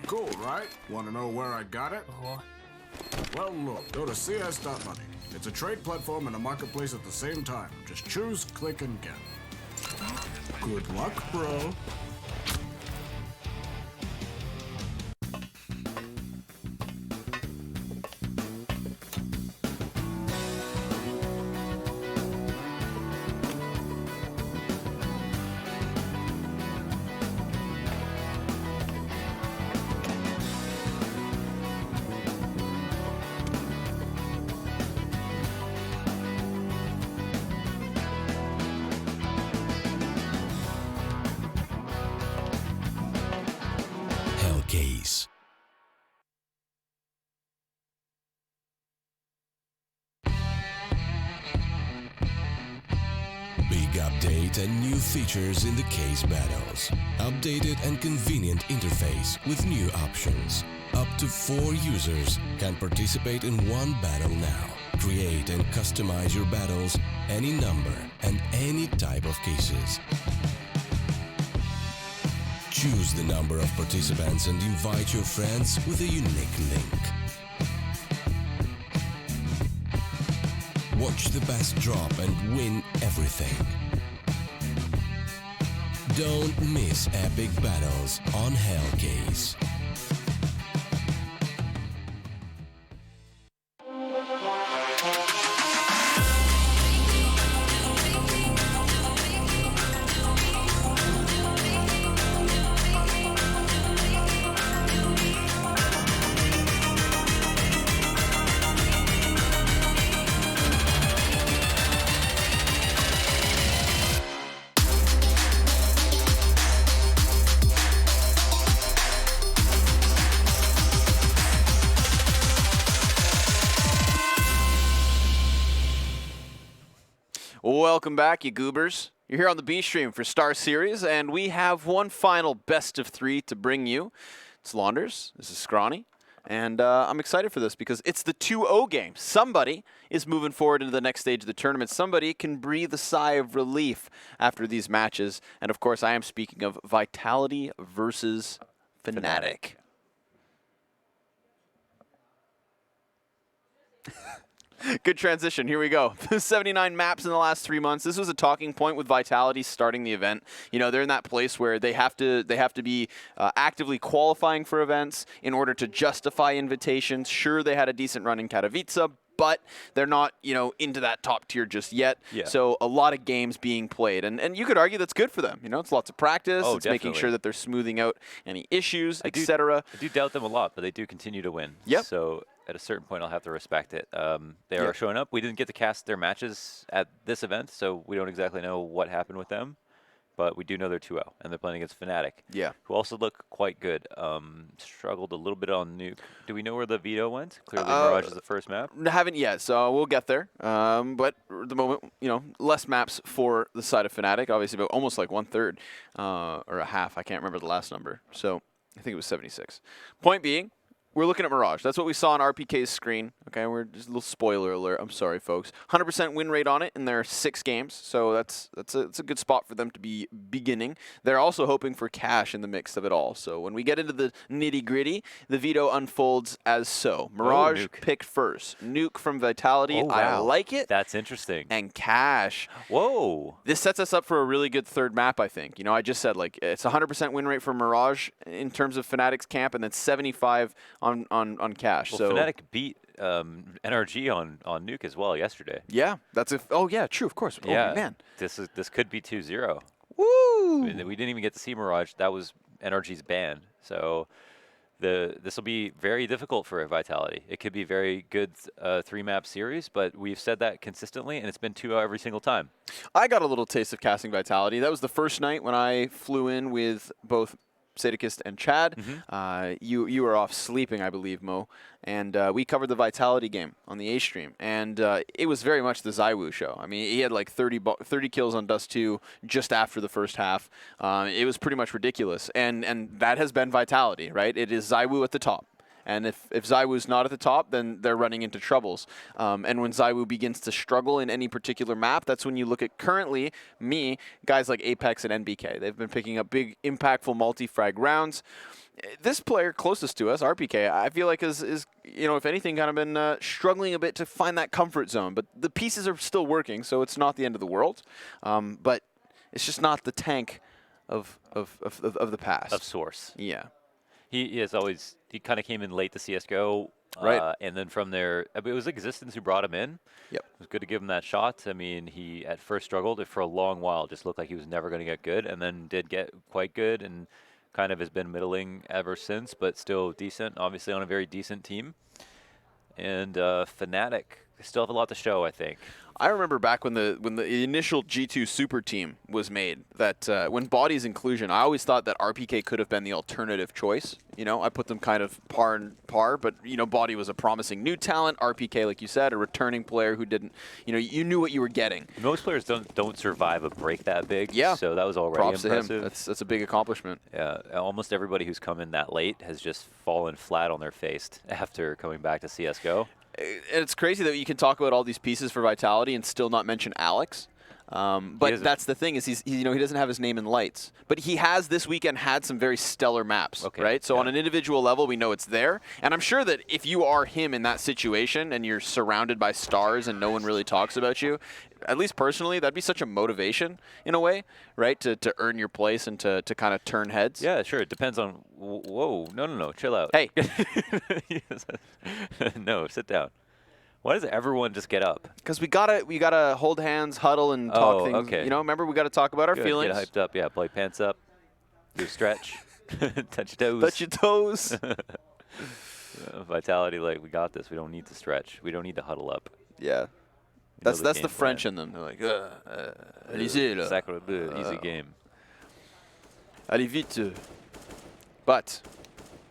Cool, right? Want to know where I got it? Well, look, go to cs.money. It's a trade platform and a marketplace at the same time. Just choose, click, and get. Good luck, bro. Case. Big update and new features in the case battles. Updated and convenient interface with new options. Up to 4 users can participate in one battle now. Create and customize your battles, any number and any type of cases. Choose the number of participants and invite your friends with a unique link. Watch the best drop and win everything. Don't miss epic battles on Hellcase. Welcome back, you goobers. You're here on the B stream for StarSeries, and we have one final best of 3 to bring you. It's Launders, this is Scrawny, and I'm excited for this because it's the 2-0 game. Somebody is moving forward into the next stage of the tournament. Somebody can breathe a sigh of relief after these matches, and of course I am speaking of Vitality versus fnatic. Good transition. Here we go. 79 maps in the last 3 months. This was a talking point with Vitality starting the event. You know, they're in that place where they have to be actively qualifying for events in order to justify invitations. Sure, they had a decent run in Katowice, but they're not, you know, into that top tier just yet. Yeah. So a lot of games being played. And you could argue that's good for them. You know, it's lots of practice. Oh, it's making definitely. sure that they're smoothing out any issues, etc. I do doubt them a lot, but they do continue to win. Yep. So at a certain point, I'll have to respect it. They are showing up. We didn't get to cast their matches at this event, so we don't exactly know what happened with them. But we do know they're 2-0, and they're playing against fnatic, Yeah. who also look quite good. Struggled a little bit on Nuke. Do we know where the veto went? Clearly, Mirage is the first map. Haven't yet, so we'll get there. But at the moment, you know, less maps for the side of fnatic, obviously, but almost like 1/3 or a half. I can't remember the last number. So I think it was 76. Point being, we're looking at Mirage. That's what we saw on RPK's screen. Okay, we're just a little spoiler alert. I'm sorry, folks. 100% win rate on it in their 6 games, so that's a good spot for them to be beginning. They're also hoping for cash in the mix of it all. So when we get into the nitty gritty, the veto unfolds as so. Mirage Nuke. picked first. Nuke from Vitality. Oh, I wow. like it. That's interesting. And cash. Whoa. This sets us up for a really good third map, I think. You know, I just said, like, it's 100% win rate for Mirage in terms of Fnatic's camp, and then 75 on cash. Well, so fnatic beat NRG on Nuke as well yesterday. yeah, that's oh yeah, true, of course. Yeah, Oh man. this could be 2-0. Woo! I mean, we didn't even get to see Mirage. That was NRG's ban. So this will be very difficult for Vitality. It could be a very good 3-map series, but we've said that consistently, and it's been 2-0 every single time. I got a little taste of casting Vitality. That was the first night when I flew in with both Sadikist and Chad. You were off sleeping, I believe, Mo. And we covered the Vitality game on the A stream. And it was very much the ZywOo show. I mean, he had like 30 kills on Dust 2 just after the first half. It was pretty much ridiculous. And that has been Vitality, right? It is ZywOo at the top. And if ZywOo's not at the top, then they're running into troubles. And when ZywOo begins to struggle in any particular map, that's when you look at currently guys like Apex and NBK. They've been picking up big, impactful multi-frag rounds. this player closest to us, RPK, I feel like is if anything, kind of been struggling a bit to find that comfort zone. But the pieces are still working, so it's not the end of the world. But it's just not the tank of the past. Of Source. Yeah. He kind of came in late to CSGO. Right. And then from there, it was Existence who brought him in. Yep. It was good to give him that shot. I mean, he at first struggled. It for a long while just looked like he was never going to get good, and then did get quite good and kind of has been middling ever since, but still decent, obviously on a very decent team. And fnatic still have a lot to show, I think. I remember back when the initial G2 Super Team was made, that when Body's inclusion, I always thought that RPK could have been the alternative choice. I put them kind of par and par, but Body was a promising new talent. RPK, like you said, a returning player who didn't, you knew what you were getting. Most players don't survive a break that big. Yeah. So that was already Props impressive. to him. That's a big accomplishment. Yeah. Almost everybody who's come in that late has just fallen flat on their face after coming back to CSGO. It's crazy that you can talk about all these pieces for Vitality and still not mention Alex. But that's the thing is he doesn't have his name in lights. But he has this weekend had some very stellar maps, right? So on an individual level, we know it's there. And I'm sure that if you are him in that situation and you're surrounded by stars and no one really talks about you, at least personally, that'd be such a motivation in a way, right? To earn your place and to kind of turn heads. Yeah, sure. It depends on. Whoa, no, chill out. Hey. No, sit down. Why does everyone just get up? Because we gotta hold hands, huddle, and talk things. Okay. Remember we gotta talk about our feelings. Get hyped up. Yeah, play pants up. Do a stretch. Touch your toes. Touch your toes. Vitality, we got this. We don't need to stretch. We don't need to huddle up. Yeah. That's the French in them. They're like, allez-y, là. Sacre bleu, easy game. Allez vite. But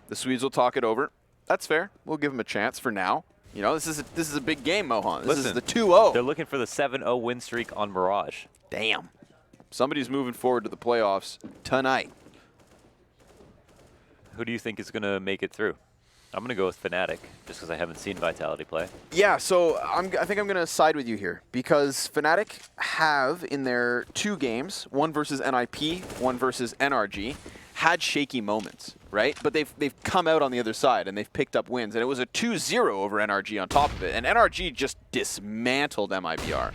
the Swedes will talk it over. That's fair. We'll give them a chance for now. This is a big game, Mohan. This is the 2-0. They're looking for the 7-0 win streak on Mirage. Damn. Somebody's moving forward to the playoffs tonight. Who do you think is going to make it through? I'm going to go with fnatic, just because I haven't seen Vitality play. Yeah, so I think I'm going to side with you here, because fnatic have, in their 2 games, one versus NIP, one versus NRG, had shaky moments, right? But they've come out on the other side, and they've picked up wins. And it was a 2-0 over NRG on top of it. And NRG just dismantled MIBR.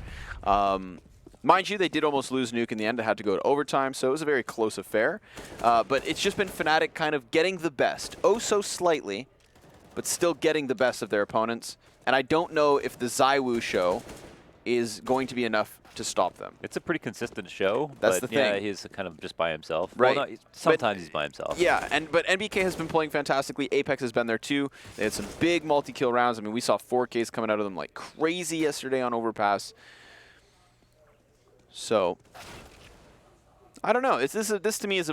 Mind you, they did almost lose Nuke in the end. They had to go to overtime, so it was a very close affair. But it's just been fnatic kind of getting the best, oh so slightly, but still getting the best of their opponents. And I don't know if the ZywOo show is going to be enough to stop them. It's a pretty consistent show. That's but the yeah, thing. he's kind of just by himself. Right. Well, sometimes he's by himself. Yeah, but NBK has been playing fantastically. Apex has been there too. They had some big multi-kill rounds. I mean, we saw 4Ks coming out of them like crazy yesterday on Overpass. So, I don't know. This to me is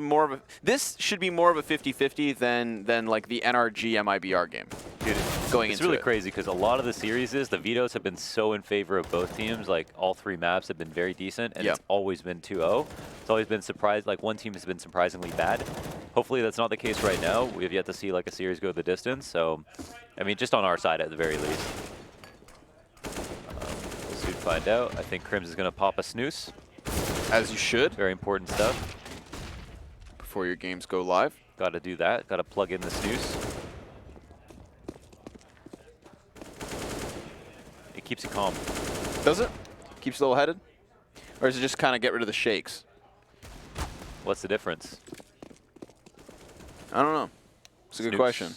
this should be more of a 50-50 than like the NRG MIBR game. Dude, it's really crazy because a lot of the series the vetoes have been so in favor of both teams. Like all 3 maps have been very decent, and it's always been 2-0. It's always been surprised. Like one team has been surprisingly bad. Hopefully that's not the case right now. We have yet to see like a series go the distance. So, I mean, just on our side at the very least. We'll soon find out. I think Crims is going to pop a snooze. As you should. Very important stuff. Before your games go live. Got to do that. Got to plug in the snooze. It keeps you calm. Does it? Keeps you level-headed? Or does it just kind of get rid of the shakes? What's the difference? I don't know. It's a good question.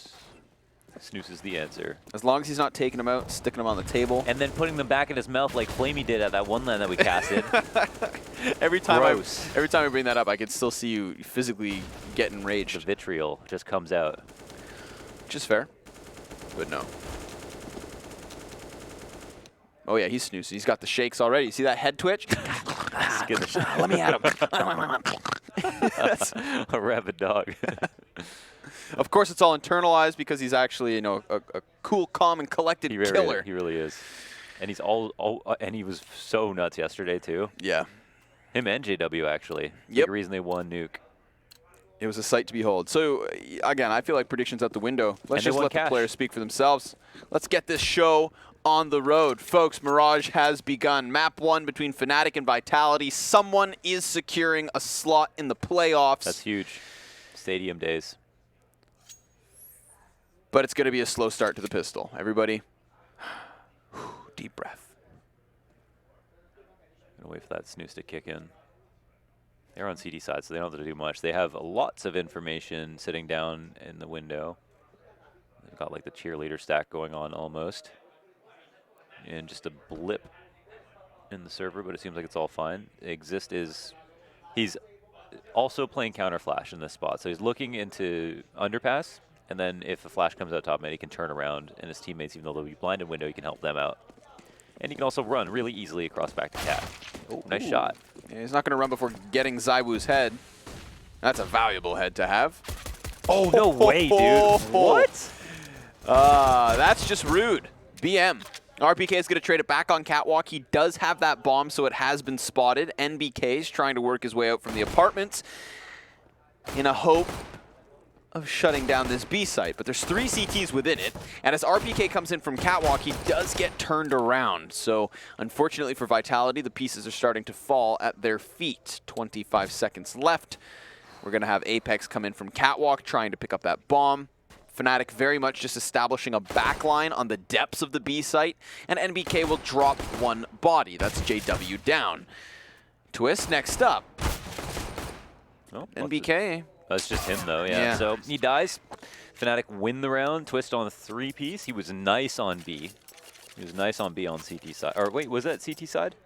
Snooze is the answer. As long as he's not taking them out, sticking them on the table. And then putting them back in his mouth like Flamey did at that one land that we casted. every time Gross. I bring that up, I can still see you physically get enraged. The vitriol just comes out. Which is fair. But no. Oh yeah, he's snoozing. He's got the shakes already. See that head twitch? Let me at him. A rabid dog. Of course, it's all internalized because he's actually, a cool, calm, and collected killer. He really is. And he's and he was so nuts yesterday too. Yeah. Him and JW actually. Yep. The reason they won Nuke. It was a sight to behold. So again, I feel like predictions out the window. Let's just let the players speak for themselves. Let's get this show on the road. Folks, Mirage has begun. Map 1 between fnatic and Vitality. Someone is securing a slot in the playoffs. That's huge. Stadium days. But it's going to be a slow start to the pistol. Everybody, deep breath. Gonna wait for that snooze to kick in. They're on CD side, so they don't have to do much. They have lots of information sitting down in the window. They've got like the cheerleader stack going on almost. And just a blip in the server, but it seems like it's all fine. Exist is, he's also playing counter flash in this spot. So he's looking into underpass, and then if a flash comes out top mid, he can turn around, and his teammates, even though they'll be blind in window, he can help them out. And he can also run really easily across back to Cat. Oh, nice shot. Yeah, he's not going to run before getting ZywOo's head. That's a valuable head to have. Oh, no way, dude. What? That's just rude. BM. RPK is going to trade it back on Catwalk. He does have that bomb, so it has been spotted. NBK is trying to work his way out from the apartments in a hope of shutting down this B site. But there's 3 CTs within it, and as RPK comes in from Catwalk, he does get turned around. So unfortunately for Vitality, the pieces are starting to fall at their feet. 25 seconds left. We're going to have Apex come in from Catwalk, trying to pick up that bomb. fnatic very much just establishing a backline on the depths of the B site, and NBK will drop 1 body. That's JW down. Twist next up. Oh, NBK. That's just him, though, yeah. So he dies. fnatic win the round. Twist on the 3-piece. He was nice on B. He was nice on B on CT side. Or wait, was that CT side?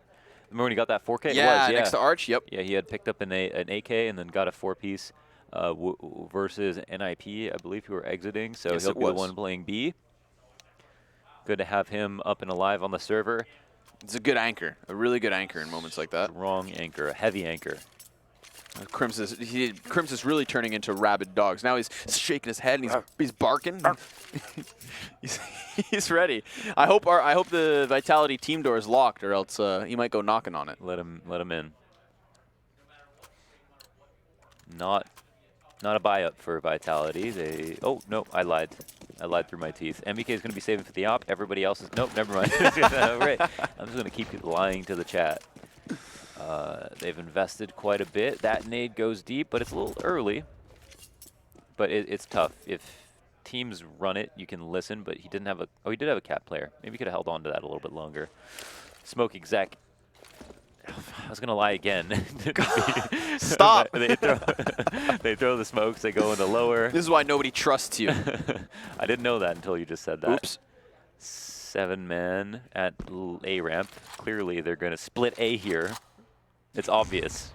Remember when he got that 4K? Yeah, it was, next to Arch, yep. Yeah, he had picked up an AK and then got a 4-piece. Versus NIP, I believe, who are exiting. So yes, he'll be the one playing B. Good to have him up and alive on the server. It's a good anchor, a really good anchor in moments like that. Wrong anchor, a heavy anchor. Crims is really turning into rabid dogs. Now he's shaking his head and he's barking. he's ready. I hope the Vitality team door is locked, or else he might go knocking on it. Let him in. Not a buy-up for Vitality. Oh, no, I lied. I lied through my teeth. MBK is going to be saving for the op. Everybody else is... Nope, never mind. Right. I'm just going to keep lying to the chat. They've invested quite a bit. That nade goes deep, but it's a little early. But it's tough. If teams run it, you can listen, but he didn't have a... Oh, he did have a cat player. Maybe he could have held on to that a little bit longer. Smoke exec. I was going to lie again. Stop. They throw the smokes. They go into lower. This is why nobody trusts you. I didn't know that until you just said that. Oops. 7-man at A ramp. Clearly, they're going to split A here. It's obvious.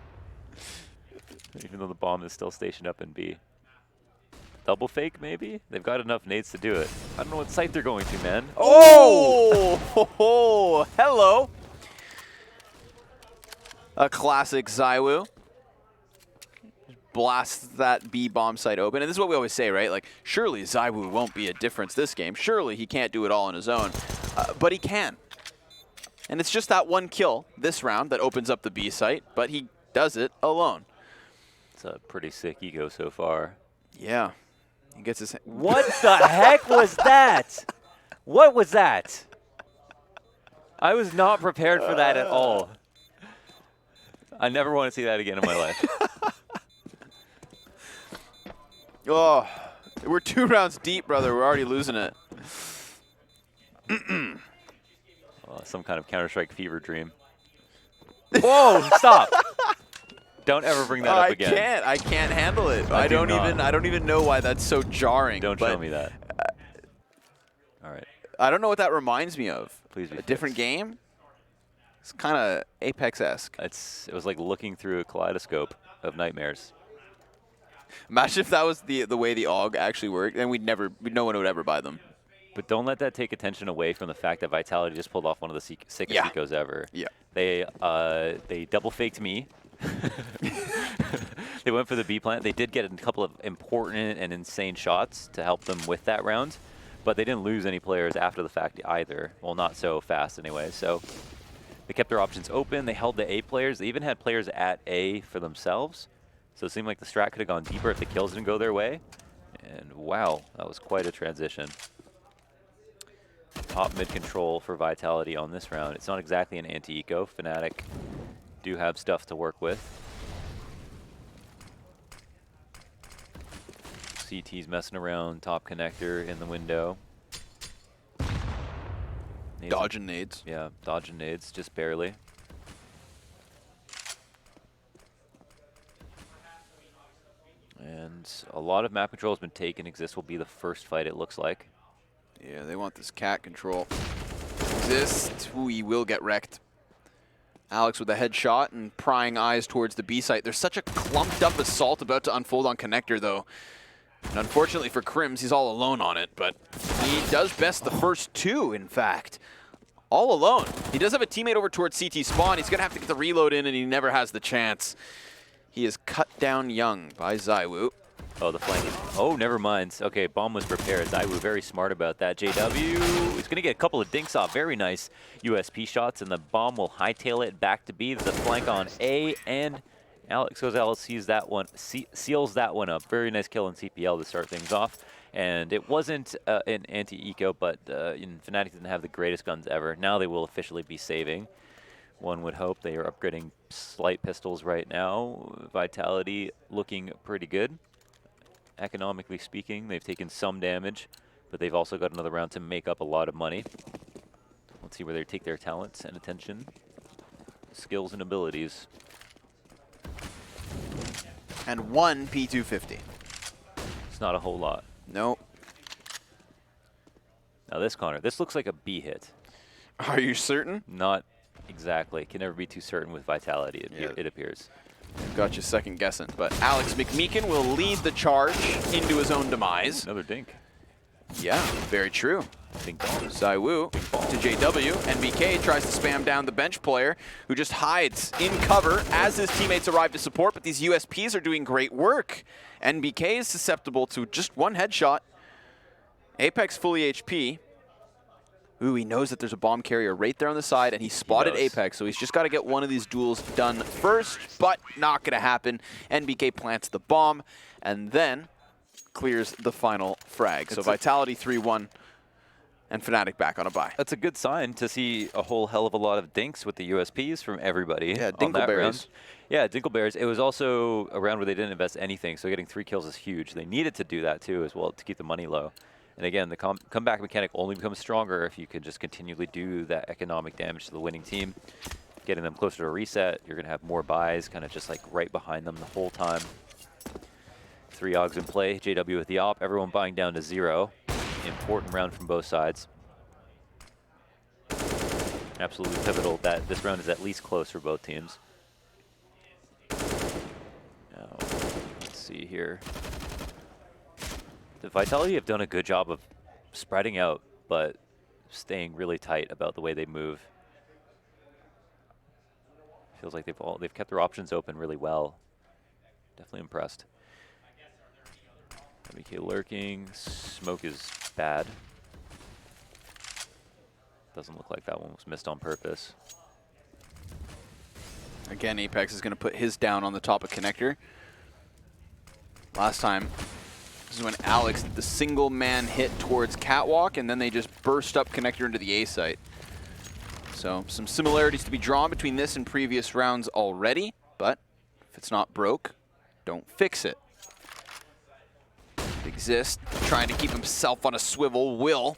Even though the bomb is still stationed up in B. Double fake, maybe? They've got enough nades to do it. I don't know what site they're going to, man. Oh! Hello. A classic ZywOo. Blasts that B bomb site open. And this is what we always say, right? Like, surely ZywOo won't be a difference this game. Surely he can't do it all on his own. But he can. And it's just that 1 kill this round that opens up the B site, but he does it alone. It's a pretty sick ego so far. Yeah. He gets his... What the heck was that? What was that? I was not prepared for that at all. I never want to see that again in my life. Oh, we're 2 rounds deep, brother. We're already losing it. Some kind of Counter-Strike fever dream. Whoa! Stop! Don't ever bring that up again. I can't handle it. I don't even know why that's so jarring. Don't show me that. All right. I don't know what that reminds me of. Please be a different game. It's kind of Apex-esque. It was like looking through a kaleidoscope of nightmares. Imagine if that was the way the AUG actually worked, then no one would ever buy them. But don't let that take attention away from the fact that Vitality just pulled off one of the sickest ecos ever. Yeah. They double faked me. They went for the B plant. They did get a couple of important and insane shots to help them with that round, but they didn't lose any players after the fact either. Well, not so fast anyway. So they kept their options open. They held the A players. They even had players at A for themselves. So it seemed like the strat could have gone deeper if the kills didn't go their way. And wow, that was quite a transition. Top mid control for Vitality on this round. It's not exactly an anti-eco. fnatic do have stuff to work with. CT's messing around, top connector in the window. Dodging nades. Yeah, dodging nades, just barely. And a lot of map control has been taken. Exist will be the first fight, it looks like. Yeah, they want this cat control. Exist, ooh, he will get wrecked. Alex with a headshot and prying eyes towards the B site. There's such a clumped up assault about to unfold on connector, though. And unfortunately for Crims, he's all alone on it, but he does best the first two, in fact. All alone. He does have a teammate over towards CT spawn. He's going to have to get the reload in, and he never has the chance. He is cut down young by Zywoo. Oh, the flanking. Oh, never mind. Okay, bomb was prepared. Zywoo very smart about that. JW is going to get a couple of dinks off. Very nice USP shots, and the bomb will hightail it back to B. There's a flank on A, and Alex Gonzalez sees that one, seals that one up. Very nice kill in CPL to start things off. And it wasn't an anti-eco, but fnatic didn't have the greatest guns ever. Now they will officially be saving. One would hope. They are upgrading slight pistols right now. Vitality looking pretty good. Economically speaking, they've taken some damage, but they've also got another round to make up a lot of money. Let's see where they take their talents and attention, skills and abilities. And one P250. It's not a whole lot. Nope. Now this, Connor, this looks like a B hit. Are you certain? Not exactly. Can never be too certain with Vitality, it appears. Got you second guessing, but Alex McMeekin will lead the charge into his own demise. Another dink. Yeah, very true. Dink ball. Zywoo to JW, and BK tries to spam down the bench player who just hides in cover as his teammates arrive to support, but these USPs are doing great work. NBK is susceptible to just one headshot. Apex fully HP. Ooh, he knows that there's a bomb carrier right there on the side, and he spotted Apex, so he's just got to get one of these duels done first, but not going to happen. NBK plants the bomb, and then clears the final frag. So Vitality 3-1, and fnatic back on a bye. That's a good sign to see a whole hell of a lot of dinks with the USPs from everybody. Yeah, Dinkleberries. Yeah, Dinkleberries. It was also a round where they didn't invest anything, so getting 3 kills is huge. They needed to do that too as well to keep the money low. And again, the comeback mechanic only becomes stronger if you can just continually do that economic damage to the winning team. Getting them closer to a reset, you're going to have more buys, kind of just like right behind them the whole time. 3 Augs in play, JW with the op, everyone buying down to 0. Important round from both sides. Absolutely pivotal that this round is at least close for both teams. Now, let's see here. The Vitality have done a good job of spreading out, but staying really tight about the way they move. Feels like they've kept their options open really well. Definitely impressed. WK lurking. Smoke is bad. Doesn't look like that one was missed on purpose. Again, Apex is going to put his down on the top of connector. Last time, this is when Alex did the single man hit towards Catwalk, and then they just burst up connector into the A site. So some similarities to be drawn between this and previous rounds already, but if it's not broke, don't fix it. Exist, trying to keep himself on a swivel, will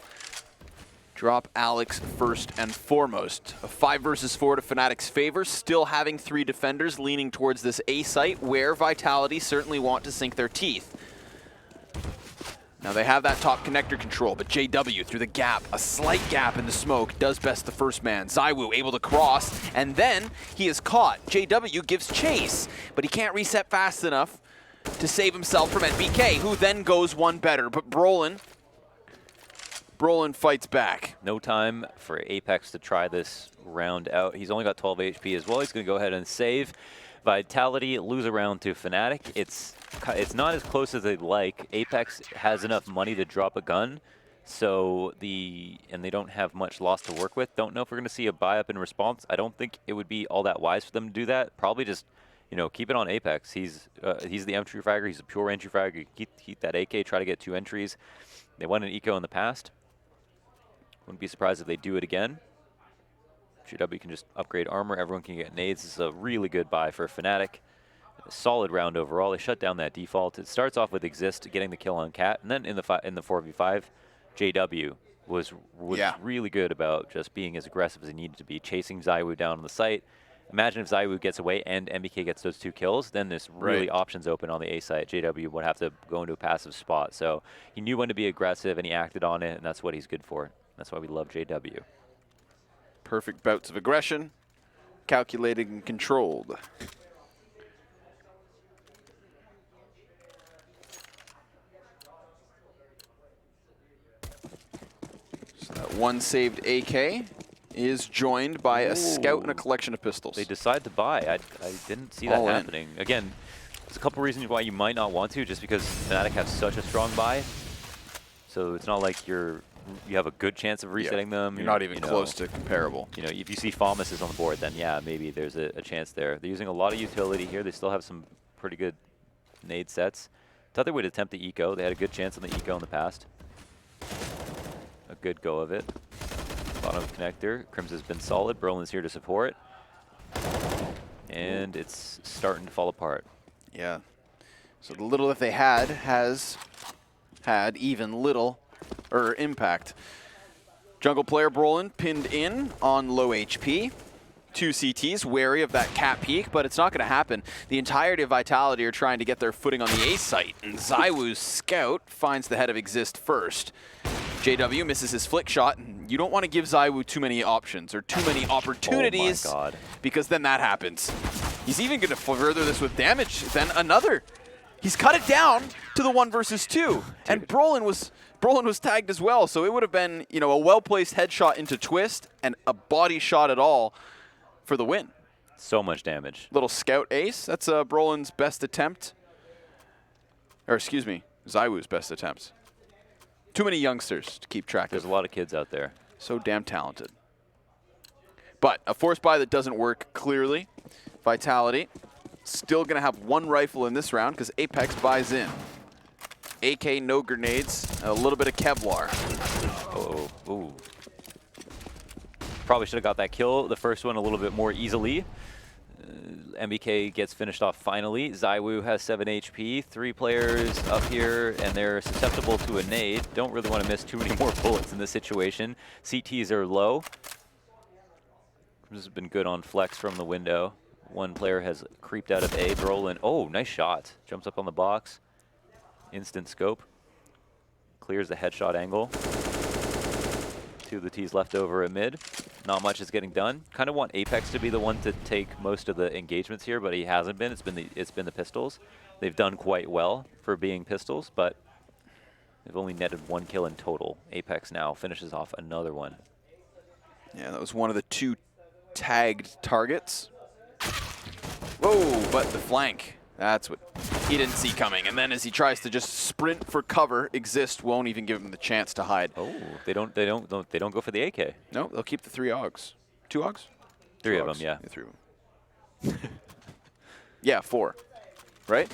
drop Alex first and foremost. A 5 versus 4 to fnatic's favor, still having 3 defenders leaning towards this A site where Vitality certainly want to sink their teeth. Now they have that top connector control, but JW through the gap, a slight gap in the smoke, does best the first man. Zywoo able to cross, and then he is caught. JW gives chase, but he can't reset fast enough to save himself from NBK, who then goes one better. But Brolin fights back. No time for Apex to try this round out. He's only got 12 HP as well. He's going to go ahead and save. Vitality lose a round to fnatic. It's not as close as they'd like. Apex has enough money to drop a gun, so and they don't have much loss to work with. Don't know if we're going to see a buy up in response. I don't think it would be all that wise for them to do that. Probably just, keep it on Apex. He's the entry fragger. He's a pure entry fragger. Keep that AK. Try to get 2 entries. They won an eco in the past. Wouldn't be surprised if they do it again. GW can just upgrade armor. Everyone can get nades. This is a really good buy for fnatic. Solid round overall. They shut down that default. It starts off with Exist getting the kill on Cat, and then in the 4v5, JW was really good about just being as aggressive as he needed to be, chasing ZywOo down on the site. Imagine if ZywOo gets away and MBK gets those 2 kills, then there's really options open on the A site. JW would have to go into a passive spot. So he knew when to be aggressive, and he acted on it, and that's what he's good for. That's why we love JW. Perfect bouts of aggression, calculated and controlled. So that one saved AK is joined by a scout and a collection of pistols. They decide to buy. I didn't see that happening. Again, there's a couple reasons why you might not want to, just because Fnatic have such a strong buy. So it's not like you have a good chance of resetting them. You're not even close to comparable. You know, if you see Famas is on the board, then yeah, maybe there's a chance there. They're using a lot of utility here. They still have some pretty good nade sets. Thought they would attempt the eco. They had a good chance on the eco in the past. A good go of it. Bottom connector. Crims has been solid. Berlin's here to support. And it's starting to fall apart. Yeah. So the little that they has had even little impact. Jungle player Brolin pinned in on low HP. 2 CTs, wary of that cat peek, but it's not going to happen. The entirety of Vitality are trying to get their footing on the A site, and ZywOo's scout finds the head of Exist first. JW misses his flick shot, and you don't want to give ZywOo too many options or too many opportunities, because then that happens. He's even going to further this with damage, then another. He's cut it down to the 1 versus 2, and Brolin was tagged as well, so it would have been, you know, a well-placed headshot into Twist and a body shot at all for the win. So much damage. Little scout ace. That's Brolin's best attempt. Or excuse me, ZywOo's best attempts. Too many youngsters to keep track of. There's a lot of kids out there. So damn talented. But a force buy that doesn't work clearly. Vitality still going to have 1 rifle in this round because Apex buys in. AK, no grenades, a little bit of Kevlar. Ooh. Probably should have got that kill, the first one, a little bit more easily. MBK gets finished off finally. ZywOo has 7 HP, 3 players up here, and they're susceptible to a nade. Don't really want to miss too many more bullets in this situation. CTs are low. This has been good on flex from the window. 1 player has creeped out of A. Brolin, oh, nice shot. Jumps up on the box. Instant scope. Clears the headshot angle. 2 of the T's left over at mid. Not much is getting done. Kind of want Apex to be the one to take most of the engagements here, but he hasn't been. It's been the pistols. They've done quite well for being pistols, but they've only netted 1 kill in total. Apex now finishes off another one. Yeah, that was one of the 2 tagged targets. Whoa, but the flank. That's what he didn't see coming. And then as he tries to just sprint for cover, Exist won't even give him the chance to hide. Oh, they don't go for the AK. No, they'll keep the 3 AUGs. 2 AUGs? 3 2 of them, AUGs. yeah. 3 of them. Yeah, 4. Right?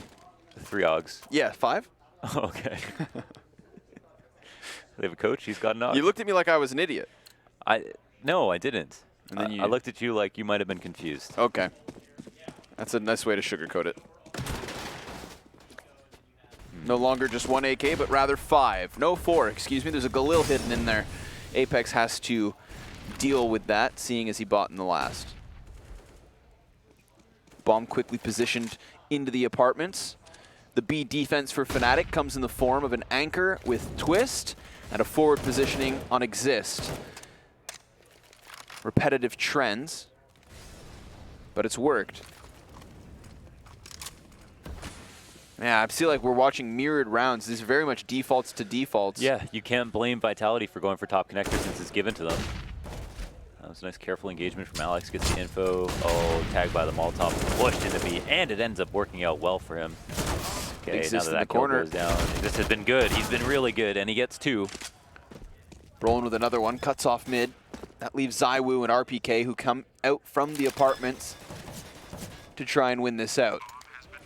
3 AUGs. Yeah, 5? Oh, okay. They have a coach. He's got an AUG. You looked at me like I was an idiot. No, I didn't. And then I looked at you like you might have been confused. Okay. That's a nice way to sugarcoat it. No longer just 1 AK, but rather 5. No, 4, excuse me. There's a Galil hidden in there. Apex has to deal with that, seeing as he bought in the last. Bomb quickly positioned into the apartments. The B defense for Fnatic comes in the form of an anchor with Twist and a forward positioning on Exist. Repetitive trends, but it's worked. Yeah, I feel like we're watching mirrored rounds. These are very much defaults to defaults. Yeah, you can't blame Vitality for going for top connector since it's given to them. That was a nice careful engagement from Alex. Gets the info. Oh, tagged by the Molotov. Pushed into B, and it ends up working out well for him. Okay, now that kill goes down. This has been good. He's been really good, and he gets 2. Brolin with another one. Cuts off mid. That leaves ZywOo and RPK, who come out from the apartments to try and win this out.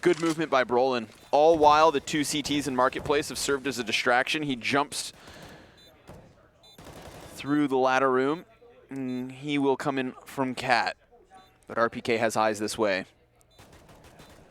Good movement by Brolin. All while the 2 CTs in Marketplace have served as a distraction. He jumps through the ladder room. And he will come in from Cat. But RPK has eyes this way.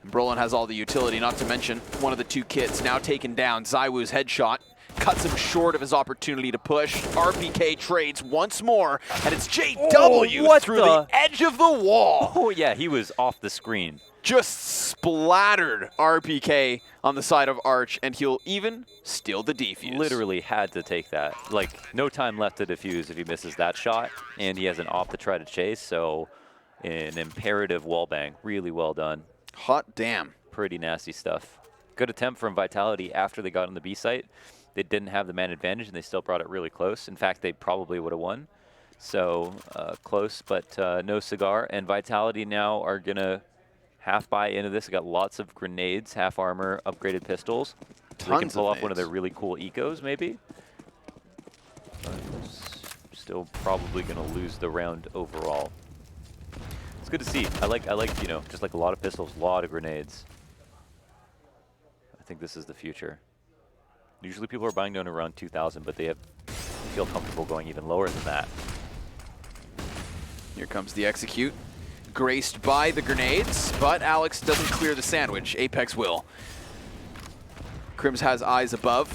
Brolin has all the utility, not to mention one of the two kits now taken down. ZywOo's headshot cuts him short of his opportunity to push. RPK trades once more, and it's JW through the edge of the wall. Oh, yeah, he was off the screen. Just splattered RPK on the side of Arch, and he'll even steal the defuse. Literally had to take that. Like, no time left to defuse if he misses that shot, and he has an op to try to chase, so an imperative wall bang. Really well done. Hot damn. Pretty nasty stuff. Good attempt from Vitality after they got on the B site. They didn't have the man advantage, and they still brought it really close. In fact, they probably would have won. So close, but no cigar. And Vitality now are going to half buy into this. They got lots of grenades, half armor, upgraded pistols. So they can pull off one of their really cool ecos, maybe. Still probably going to lose the round overall. It's good to see. I like, you know, just like a lot of pistols, a lot of grenades. I think this is the future. Usually people are buying down to around 2,000, but they feel comfortable going even lower than that. Here comes the execute. Graced by the grenades, but Alex doesn't clear the sandwich. Apex will. Crims has eyes above.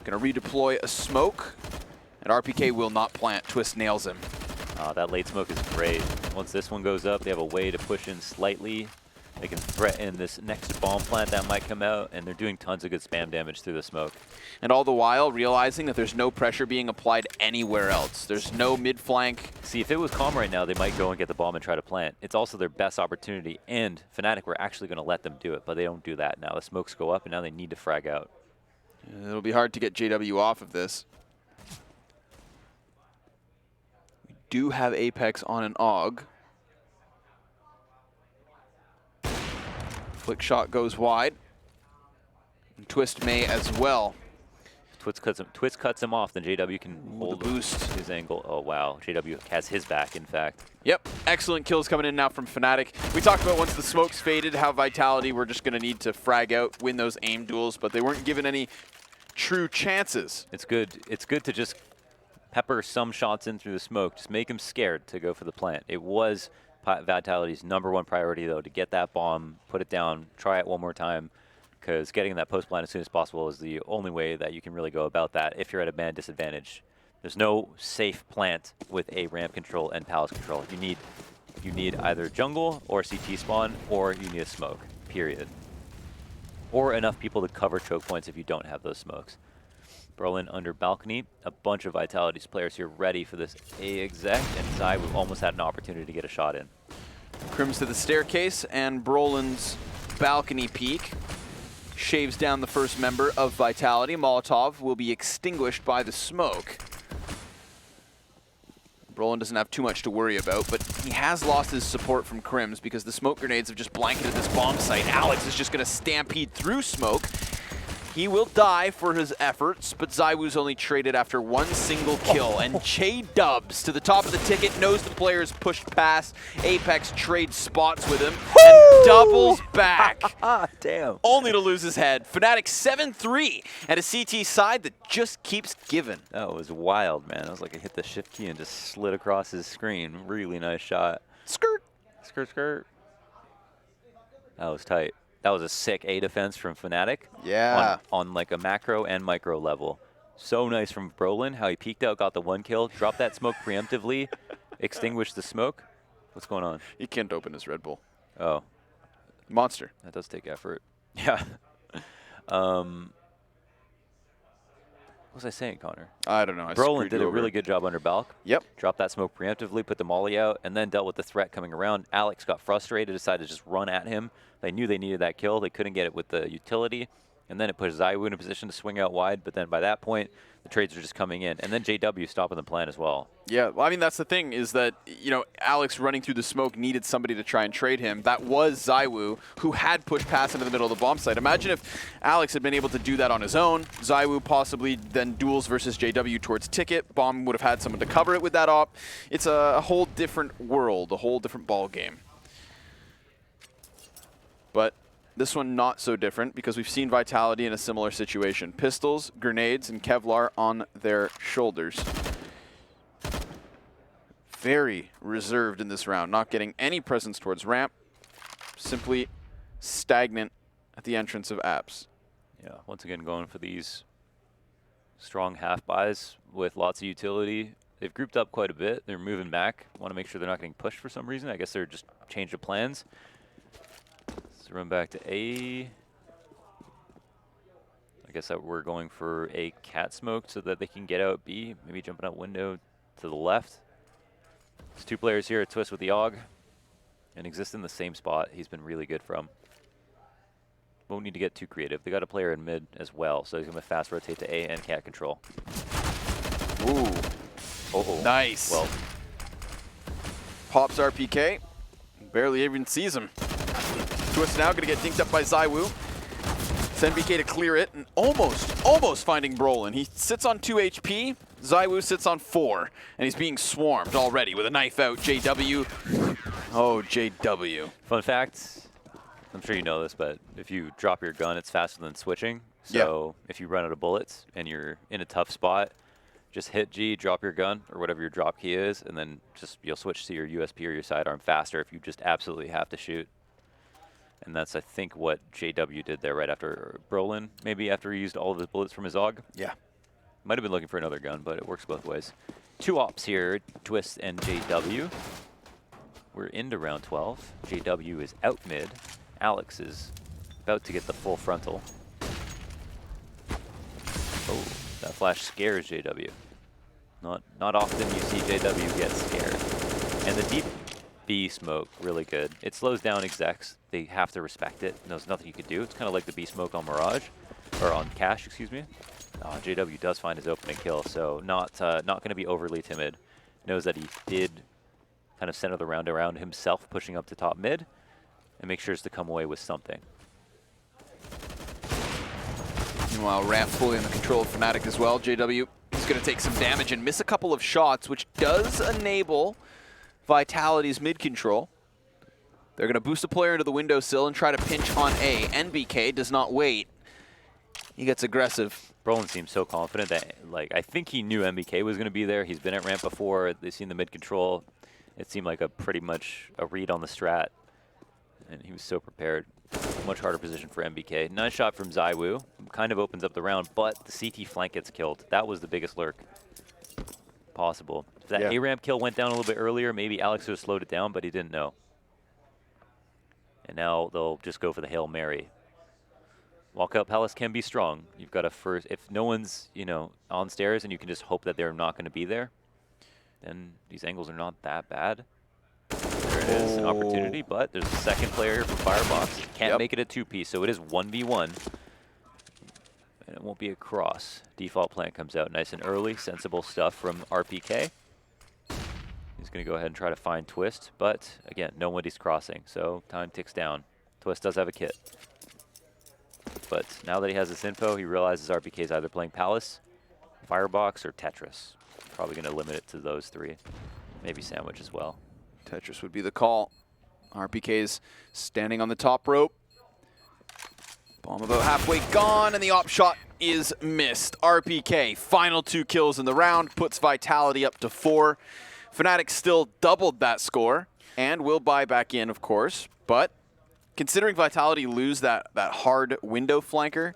Gonna redeploy a smoke, and RPK will not plant. Twist nails him. That late smoke is great. Once this one goes up, they have a way to push in slightly. They can threaten this next bomb plant that might come out, and they're doing tons of good spam damage through the smoke. And all the while realizing that there's no pressure being applied anywhere else. There's no mid-flank. See, if it was calm right now, they might go and get the bomb and try to plant. It's also their best opportunity, and Fnatic were actually going to let them do it, but they don't do that now. The smokes go up, and now they need to frag out. It'll be hard to get JW off of this. We do have Apex on an AUG. Flick shot goes wide. And Twist may as well. Twist cuts him off, then JW can hold the boost. His angle. Oh, wow. JW has his back, in fact. Yep. Excellent kills coming in now from Fnatic. We talked about once the smokes faded, how Vitality were just going to need to frag out, win those aim duels, but they weren't given any true chances. It's good. It's good to just pepper some shots in through the smoke. Just make them scared to go for the plant. It was Vitality's #1 priority, though, to get that bomb, put it down, try it one more time, because getting that post plant as soon as possible is the only way that you can really go about that if you're at a man disadvantage. There's no safe plant with a ramp control and palace control. You need either jungle or CT spawn, or you need a smoke, period. Or enough people to cover choke points if you don't have those smokes. Brolin under balcony. A bunch of Vitality's players here ready for this A exec, and ZywOo almost had an opportunity to get a shot in. Crims to the staircase, and Brolin's balcony peak shaves down the first member of Vitality. Molotov will be extinguished by the smoke. Brolin doesn't have too much to worry about, but he has lost his support from Crims because the smoke grenades have just blanketed this bomb site. Alex is just going to stampede through smoke. He will die for his efforts, but ZywOo's only traded after one single kill. And J-Dubs to the top of the ticket, knows the player's pushed past. Apex trades spots with him and doubles back. Damn. Only to lose his head. Fnatic 7-3 at a CT side that just keeps giving. That was wild, man. I was like, I hit the shift key and just slid across his screen. Really nice shot. Skirt. Skirt, skirt. That was tight. That was a sick A defense from Fnatic. Yeah. On like a macro and micro level. So nice from Brolin, how he peeked out, got the one kill, dropped that smoke preemptively, extinguished the smoke. What's going on? He can't open his Red Bull. Oh. Monster. That does take effort. Yeah. What was I saying, Connor? I don't know. Brolin did a really good job under Balk. Yep. Dropped that smoke preemptively, put the molly out, and then dealt with the threat coming around. Alex got frustrated, decided to just run at him. They knew they needed that kill. They couldn't get it with the utility. And then it pushed ZywOo in a position to swing out wide. But then by that point, the trades were just coming in. And then JW stopping the plan as well. Yeah, well, I mean, that's the thing is that, you know, Alex running through the smoke needed somebody to try and trade him. That was ZywOo, who had pushed past into the middle of the bomb site. Imagine if Alex had been able to do that on his own. ZywOo possibly then duels versus JW towards ticket. Bomb would have had someone to cover it with that op. It's a whole different world, a whole different ball game. But this one not so different because we've seen Vitality in a similar situation. Pistols, grenades, and Kevlar on their shoulders. Very reserved in this round, not getting any presence towards ramp. Simply stagnant at the entrance of apps. Yeah, once again going for these strong half buys with lots of utility. They've grouped up quite a bit. They're moving back. Want to make sure they're not getting pushed for some reason. I guess they're just changed of plans. Let's run back to A. I guess that we're going for a cat smoke so that they can get out B. Maybe jumping out window to the left. There's 2 players here, a Twist with the AUG, and Exist in the same spot he's been really good from. Won't need to get too creative. They got a player in mid as well, so he's going to fast rotate to A and cat control. Ooh. Uh-oh. Nice. Well, Pops RPK. Barely even sees him. Twist now going to get dinked up by ZywOo. Send BK to clear it, and almost finding Brolin. He sits on 2 HP. ZywOo sits on 4, and he's being swarmed already with a knife out. JW. Oh, JW. fun fact, I'm sure you know this, but if you drop your gun, it's faster than switching. So if you run out of bullets and you're in a tough spot, just hit G, drop your gun, or whatever your drop key is, and then just you'll switch to your USP or your sidearm faster if you just absolutely have to shoot. And that's, I think, what JW did there right after Brolin, maybe after he used all of his bullets from his AUG. Yeah. Might have been looking for another gun, but it works both ways. 2 ops here, Twist and JW. We're into round 12. JW is out mid. Alex is about to get the full frontal. Oh, that flash scares JW. Not often you see JW get scared. And the deep B smoke, really good. It slows down execs. They have to respect it. There's nothing you could do. It's kind of like the B smoke on Mirage, or on Cash, excuse me. JW does find his opening kill, so not going to be overly timid. Knows that he did kind of center the round around himself, pushing up to top mid, and make sure to come away with something. Meanwhile, Ramp fully in the control of fnatic as well. JW is going to take some damage and miss a couple of shots, which does enable Vitality's mid control. They're going to boost a player into the windowsill and try to pinch on A. NBK does not wait. He gets aggressive. Brolin seems so confident that, like, I think he knew MBK was going to be there. He's been at ramp before. They've seen the mid control. It seemed like a pretty much a read on the strat, and he was so prepared. Much harder position for MBK. Nice shot from ZywOo. Kind of opens up the round, but the CT flank gets killed. That was the biggest lurk possible. If that A-ramp kill went down a little bit earlier, maybe Alex would have slowed it down, but he didn't know. And now they'll just go for the Hail Mary. Walkout Palace can be strong. You've got to first, if no one's, you know, on stairs and you can just hope that they're not going to be there, then these angles are not that bad. There it is, an opportunity, but there's a second player from Firebox. Can't make it a 2-piece, so it is 1v1. And it won't be a cross. Default plant comes out nice and early. Sensible stuff from RPK. He's going to go ahead and try to find Twist, but again, nobody's crossing, so time ticks down. Twist does have a kit. But now that he has this info, he realizes RPK is either playing Palace, Firebox, or Tetris. Probably going to limit it to those 3. Maybe Sandwich as well. Tetris would be the call. RPK's standing on the top rope. Bomb about halfway gone, and the op shot is missed. RPK, final 2 kills in the round, puts Vitality up to 4. fnatic still doubled that score, and will buy back in, of course. But considering Vitality lose that hard window flanker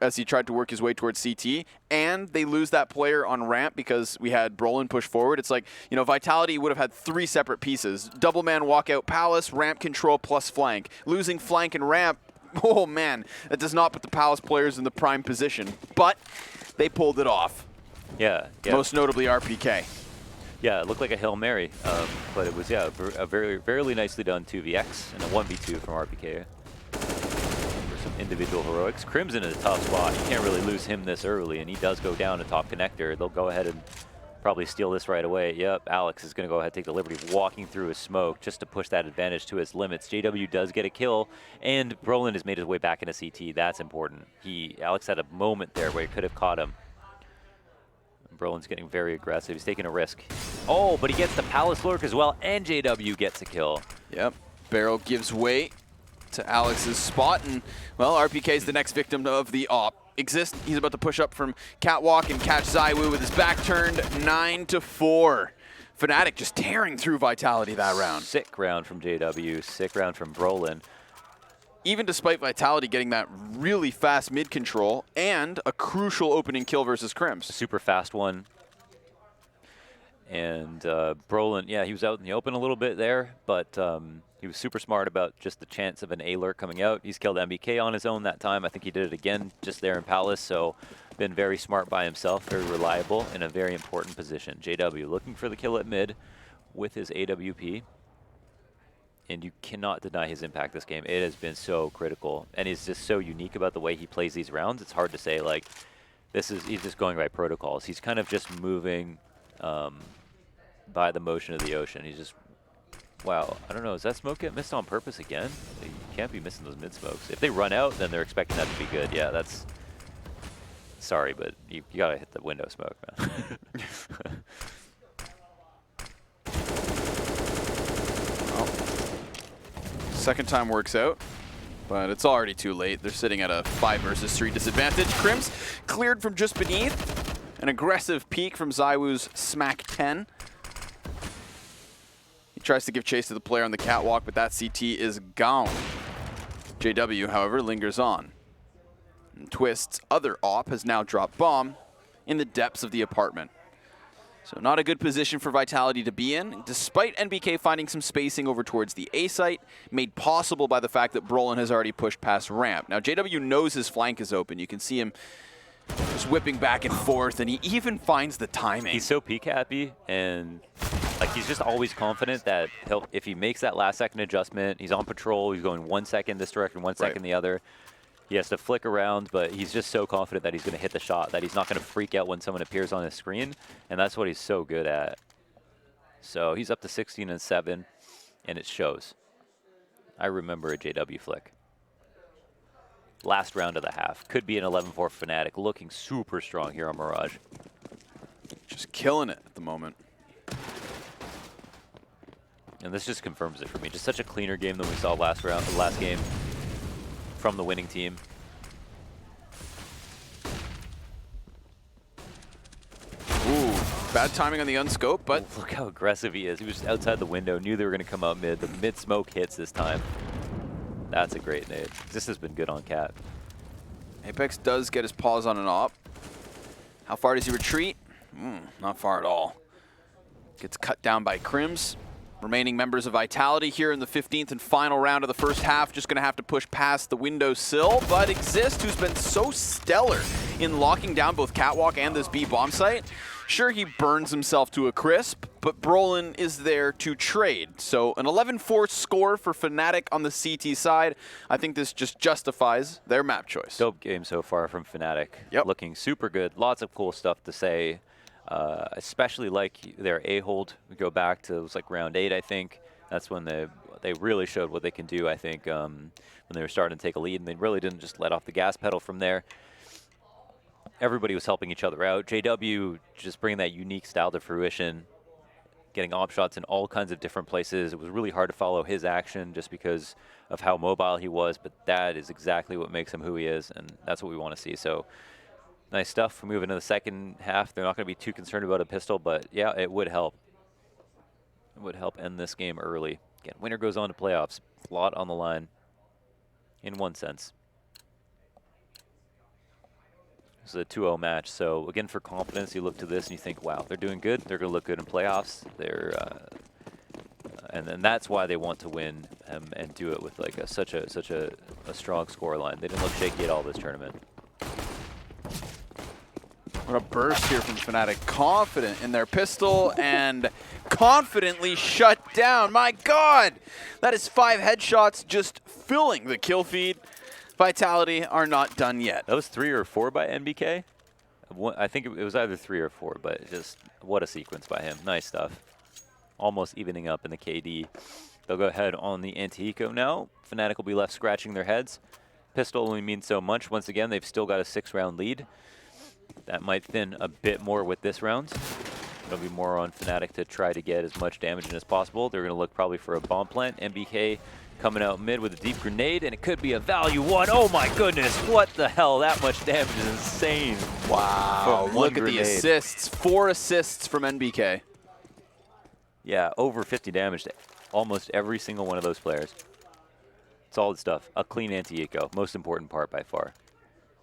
as he tried to work his way towards CT, and they lose that player on ramp because we had Brolin push forward, it's like, you know, Vitality would have had 3 separate pieces. Double man walkout Palace, ramp control plus flank. Losing flank and ramp, oh man, that does not put the Palace players in the prime position. But they pulled it off. Yeah. Most notably RPK. Yeah, it looked like a Hail Mary, but it was, yeah, a very nicely done 2vx and a 1v2 from RPK. For some individual heroics. Crimson in a tough spot. You can't really lose him this early, and he does go down to top connector. They'll go ahead and probably steal this right away. Yep, Alex is going to go ahead and take the liberty of walking through his smoke just to push that advantage to its limits. JW does get a kill, and Brolin has made his way back into CT. That's important. Alex had a moment there where he could have caught him. Brolin's getting very aggressive. He's taking a risk. Oh, but he gets the Palace Lurk as well, and JW gets a kill. Yep. Barrel gives way to Alex's spot, and, well, RPK is the next victim of the op. Exist, he's about to push up from Catwalk and catch ZywOo with his back turned 9-4. fnatic just tearing through Vitality that round. Sick round from JW, sick round from Brolin. even despite Vitality getting that really fast mid control and a crucial opening kill versus Crims. Super fast one. And Brolin, yeah, he was out in the open a little bit there, but he was super smart about just the chance of an A-lurk coming out. He's killed MBK on his own that time. I think he did it again just there in Palace, so been very smart by himself, very reliable in a very important position. JW looking for the kill at mid with his AWP. And you cannot deny his impact this game. It has been so critical. And he's just so unique about the way he plays these rounds. It's hard to say, like, he's just going by protocols. He's kind of just moving by the motion of the ocean. He's just, wow, I don't know, does that smoke get missed on purpose again? You can't be missing those mid smokes. If they run out, then they're expecting that to be good. Yeah, that's, sorry, but you gotta hit the window smoke, man. Second time works out, but it's already too late. They're sitting at a 5 versus 3 disadvantage. Crims cleared from just beneath. An aggressive peek from Zywoo's Smack 10. He tries to give chase to the player on the catwalk, but that CT is gone. JW, however, lingers on. And Twist's other op has now dropped bomb in the depths of the apartment. So not a good position for Vitality to be in, despite NBK finding some spacing over towards the A site, made possible by the fact that Brolin has already pushed past ramp. Now JW knows his flank is open. You can see him just whipping back and forth, and he even finds the timing. He's so peak happy, and like he's just always confident that if he makes that last second adjustment, he's on patrol, he's going 1 second this direction, 1 second the other. He has to flick around, but he's just so confident that he's going to hit the shot, that he's not going to freak out when someone appears on his screen, and that's what he's so good at. So he's up to 16 and 7, and it shows. I remember a JW flick. Last round of the half. Could be an 11-4 fnatic, looking super strong here on Mirage. Just killing it at the moment. And this just confirms it for me. Just such a cleaner game than we saw last game. From the winning team. Ooh, bad timing on the unscope, but look how aggressive he is. He was outside the window, knew they were going to come out mid. The mid smoke hits this time. That's a great nade. This has been good on Cat. Apex does get his paws on an op. How far does he retreat? Not far at all. Gets cut down by Crims. Remaining members of Vitality here in the 15th and final round of the first half, just going to have to push past the window sill. But Exist, who's been so stellar in locking down both Catwalk and this B bomb site, sure, he burns himself to a crisp, but Brolin is there to trade. So an 11-4 score for fnatic on the CT side. I think this just justifies their map choice. Dope game so far from fnatic. Yep. Looking super good. Lots of cool stuff to say. Especially like their A-hold. We go back to, it was like round 8, I think. That's when they really showed what they can do, I think, when they were starting to take a lead, and they really didn't just let off the gas pedal from there. Everybody was helping each other out. JW just bringing that unique style to fruition, getting op shots in all kinds of different places. It was really hard to follow his action just because of how mobile he was, but that is exactly what makes him who he is, and that's what we want to see. So nice stuff. We move into the second half. They're not going to be too concerned about a pistol, but yeah, it would help. It would help end this game early. Again, winner goes on to playoffs. A lot on the line, in one sense. It's a 2-0 match. So again, for confidence, you look to this and you think, wow, they're doing good. They're going to look good in playoffs. And that's why they want to win and do it with like such a strong score line. They didn't look shaky at all this tournament. What a burst here from fnatic. Confident in their pistol and confidently shut down. My God! That is 5 headshots just filling the kill feed. Vitality are not done yet. That was 3 or 4 by NBK. I think it was either 3 or 4, but just what a sequence by him. Nice stuff. Almost evening up in the KD. They'll go ahead on the anti-eco now. fnatic will be left scratching their heads. Pistol only means so much. Once again, they've still got a 6-round lead. That might thin a bit more with this round. It'll be more on fnatic to try to get as much damage in as possible. They're going to look probably for a bomb plant. MBK coming out mid with a deep grenade, and it could be a value one. Oh my goodness, what the hell? That much damage is insane. Wow, look at the assists. 4 assists from NBK. Yeah, over 50 damage to almost every single one of those players. Solid stuff. A clean anti-eco. Most important part by far.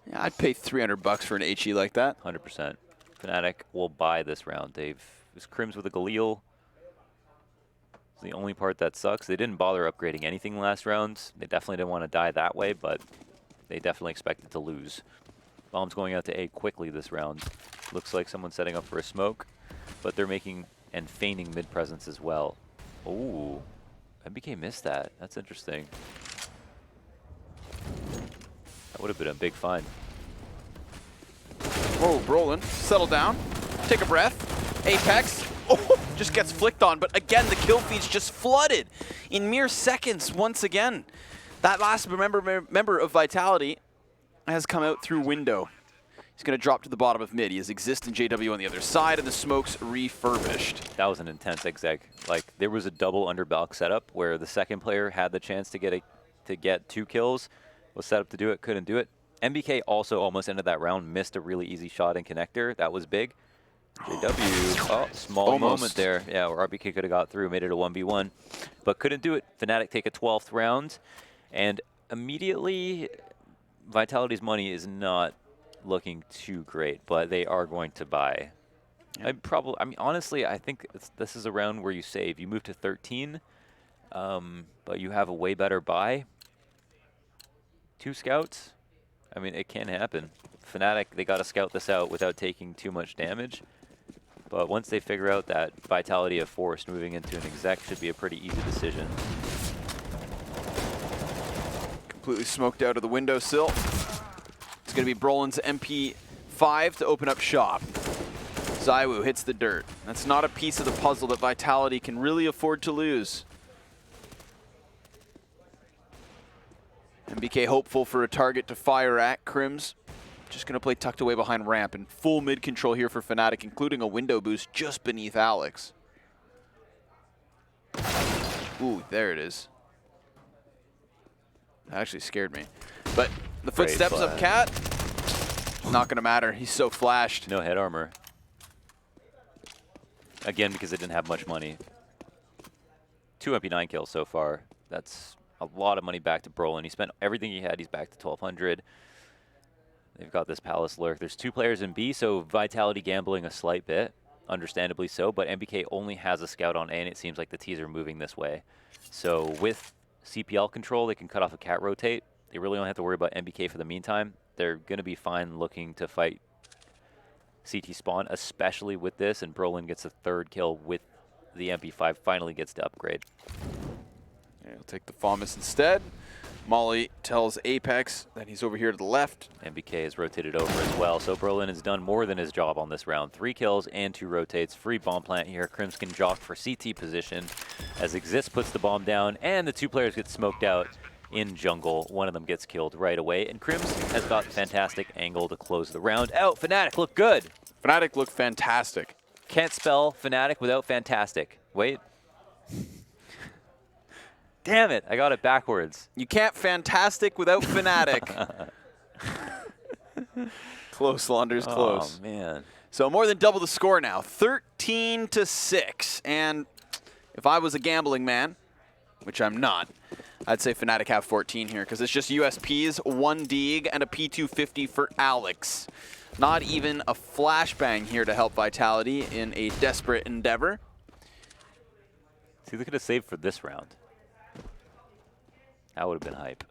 Yeah, I'd pay $300 for an HE like that. 100%. Fnatic will buy this round. It's Crims with a Galil. It's the only part that sucks. They didn't bother upgrading anything last round. They definitely didn't want to die that way, but they definitely expected to lose. Bomb's going out to A quickly this round. Looks like someone's setting up for a smoke, but they're making and feigning mid-presence as well. Ooh, MBK missed that. That's interesting. That would have been a big find. Whoa, Brolin, settle down, take a breath. Apex, oh, just gets flicked on, but again, the kill feed's just flooded in mere seconds once again. That last member of Vitality has come out through window. He's going to drop to the bottom of mid. He has Exist and JW on the other side, and the smoke's refurbished. That was an intense zigzag. Like, there was a double underbalk setup where the second player had the chance to get 2 kills, was set up to do it, couldn't do it. MBK also almost ended that round, missed a really easy shot in connector. That was big. JW, oh, small Almost. moment there. Yeah, where RBK could have got through, made it a 1v1, but couldn't do it. Fnatic take a 12th round, and immediately Vitality's money is not looking too great, but they are going to buy. Yeah. I mean, honestly, I think this is a round where you save. You move to 13, but you have a way better buy. 2 scouts. I mean, it can happen. Fnatic, they got to scout this out without taking too much damage. But once they figure out that Vitality of Force moving into an exec should be a pretty easy decision. Completely smoked out of the windowsill. It's going to be Brolin's MP5 to open up shop. Zywoo hits the dirt. That's not a piece of the puzzle that Vitality can really afford to lose. MBK hopeful for a target to fire at. Crims just going to play tucked away behind ramp and full mid control here for Fnatic, including a window boost just beneath Alex. Ooh, there it is. That actually scared me. But the footsteps of Cat, not going to matter. He's so flashed. No head armor. Again, because it didn't have much money. 2 MP9 kills so far. That's a lot of money back to Brolin. He spent everything he had. He's back to 1,200. They've got this Palace Lurk. There's 2 players in B, so Vitality gambling a slight bit, understandably so, but MBK only has a scout on A, and it seems like the T's are moving this way. So with CPL control, they can cut off a cat rotate. They really don't have to worry about MBK for the meantime. They're going to be fine looking to fight CT spawn, especially with this, and Brolin gets a 3rd kill with the MP5, finally gets to upgrade. Yeah, he'll take the FAMAS instead. Molly tells Apex that he's over here to the left. MBK is rotated over as well, so Brolin has done more than his job on this round. 3 kills and 2 rotates. Free bomb plant here. Crims can jock for CT position as Exist puts the bomb down, and the 2 players get smoked out in jungle. One of them gets killed right away, and Crims has got fantastic angle to close the round out. Fnatic look good. Fnatic look fantastic. Can't spell Fnatic without fantastic. Wait. Damn it, I got it backwards. You can't fantastic without Fnatic. Close, Launders, close. Oh, man. So more than double the score now, 13-6. And if I was a gambling man, which I'm not, I'd say Fnatic have 14 here, because it's just USPs, 1 Deeg, and a P250 for Alex. Not even a flashbang here to help Vitality in a desperate endeavor. See, look at a save for this round. That would have been hype.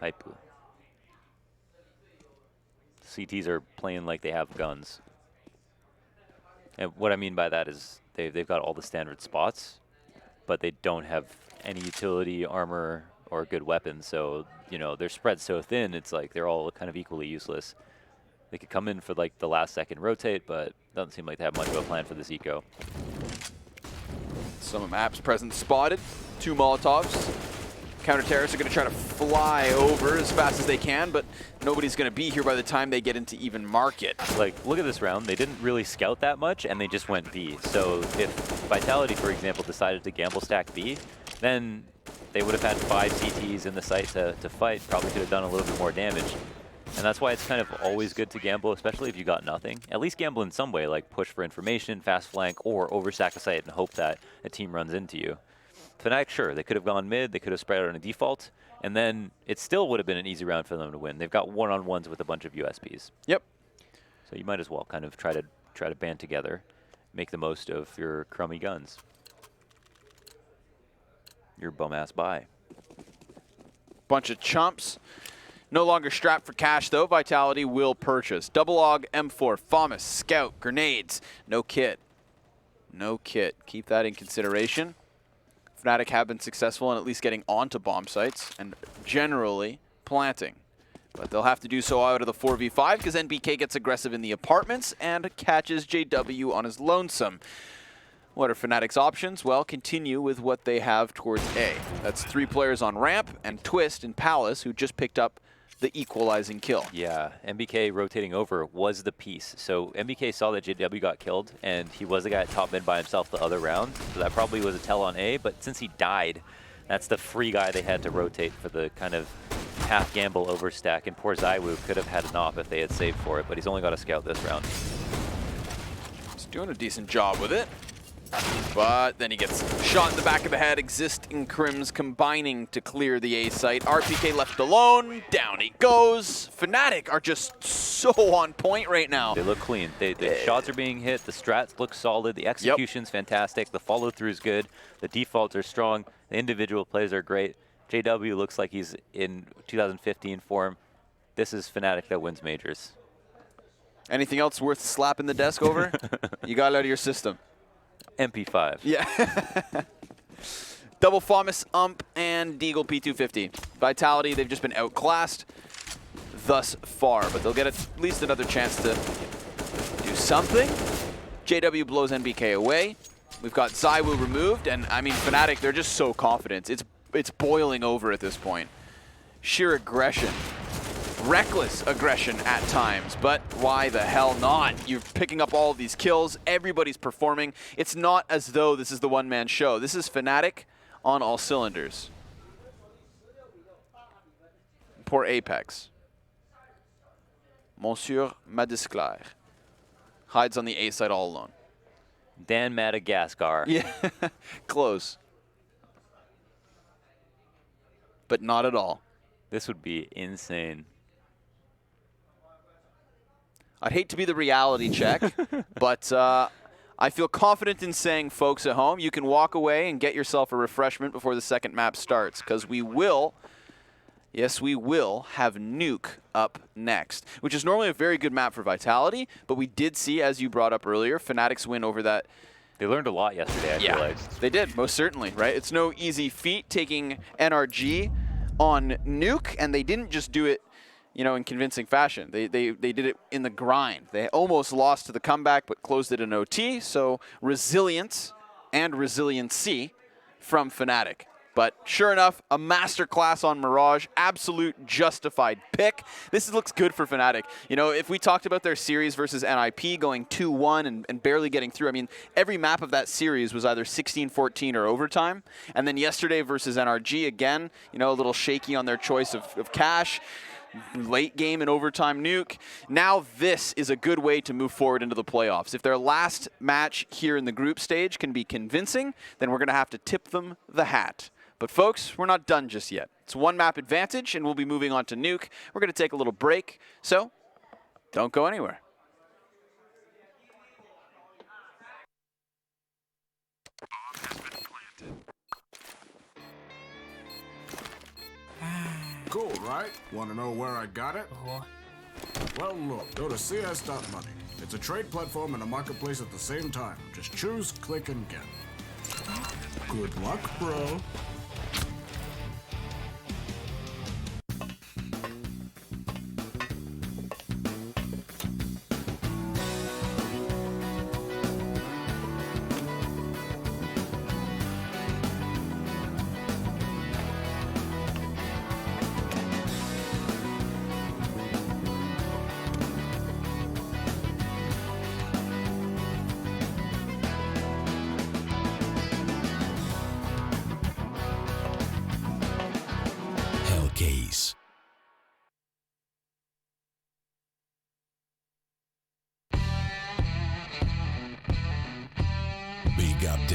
Hype. CTs are playing like they have guns. And what I mean by that is they've got all the standard spots, but they don't have any utility, armor, or good weapons. So, you know, they're spread so thin, it's like they're all kind of equally useless. They could come in for like the last second rotate, but doesn't seem like they have much of a plan for this eco. Some maps present spotted. 2 Molotovs. Counter-terrorists are going to try to fly over as fast as they can, but nobody's going to be here by the time they get into even market. Like, look at this round. They didn't really scout that much, and they just went B. So if Vitality, for example, decided to gamble stack B, then they would have had 5 CTs in the site to fight. Probably could have done a little bit more damage. And that's why it's kind of always good to gamble, especially if you got nothing. At least gamble in some way, like push for information, fast flank, or overstack a site and hope that a team runs into you. Fnatic, sure, they could have gone mid, they could have spread out on a default, and then it still would have been an easy round for them to win. They've got one-on-ones with a bunch of USPs. Yep. So you might as well kind of try to band together, make the most of your crummy guns. Your bum-ass buy. Bunch of chumps. No longer strapped for cash, though. Vitality will purchase. Double AUG, M4, FAMAS, Scout, grenades. No kit. No kit. Keep that in consideration. Fnatic have been successful in at least getting onto bomb sites and generally planting. But they'll have to do so out of the 4v5 because NBK gets aggressive in the apartments and catches JW on his lonesome. What are Fnatic's options? Well, continue with what they have towards A. That's 3 players on ramp and Twist and Palace, who just picked up the equalizing kill. Yeah, MBK rotating over was the piece. So MBK saw that JW got killed, and he was the guy at top mid by himself the other round. So that probably was a tell on A, but since he died, that's the free guy they had to rotate for the kind of half gamble overstack. And poor Zywoo could have had an op if they had saved for it, but he's only got a scout this round. He's doing a decent job with it. But then he gets shot in the back of the head. Existing Crims combining to clear the A site. RPK left alone. Down he goes. Fnatic are just so on point right now. They look clean. The shots are being hit. The strats look solid. The execution's fantastic. The follow-through is good. The defaults are strong. The individual plays are great. JW looks like he's in 2015 form. This is Fnatic that wins majors. Anything else worth slapping the desk over? You got it out of your system. MP5. Yeah. Double FAMAS, and Deagle P250. Vitality, they've just been outclassed thus far, but they'll get at least another chance to do something. JW blows NBK away. We've got Zywoo removed, and I mean, Fnatic, they're just so confident. It's boiling over at this point. Sheer aggression. Reckless aggression at times, but why the hell not? You're picking up all of these kills. Everybody's performing. It's not as though this is the one-man show. This is Fnatic on all cylinders. Poor Apex. Monsieur Madisclair hides on the A side all alone. Dan Madagascar. Yeah, close. But not at all. This would be insane. I'd hate to be the reality check, but I feel confident in saying, folks at home, you can walk away and get yourself a refreshment before the second map starts, because we will, yes, we will have Nuke up next, which is normally a very good map for Vitality, but we did see, as you brought up earlier, Fnatic's win over that. They learned a lot yesterday, I feel like. They did, most certainly, right? It's no easy feat taking NRG on Nuke, and they didn't just do it, you know, in convincing fashion. They did it in the grind. They almost lost to the comeback, but closed it in OT. So resilience and resiliency from Fnatic. But sure enough, a masterclass on Mirage, absolute justified pick. This looks good for Fnatic. You know, if we talked about their series versus NIP going 2-1 and barely getting through, I mean, every map of that series was either 16-14 or overtime. And then yesterday versus NRG, again, you know, a little shaky on their choice of cash. Late game and overtime Nuke. Now this is a good way to move forward into the playoffs. If their last match here in the group stage can be convincing, then we're going to have to tip them the hat. But folks, we're not done just yet. It's one map advantage, and we'll be moving on to Nuke. We're going to take a little break, so don't go anywhere. Cool, right? Want to know where I got it? Well, look, go to cs.money. It's a trade platform and a marketplace at the same time. Just choose, click, and get. Good luck, bro.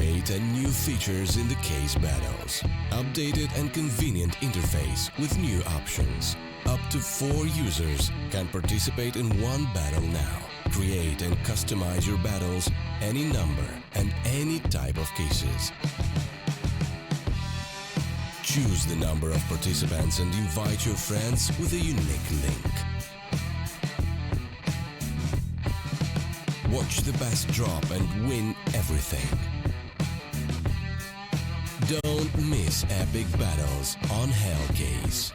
update and new features in the case battles. Updated and convenient interface with new options. Up to 4 users can participate in one battle now. Create and customize your battles, any number and any type of cases. Choose the number of participants and invite your friends with a unique link. Watch the best drop and win everything. Don't miss epic battles on Hellcase.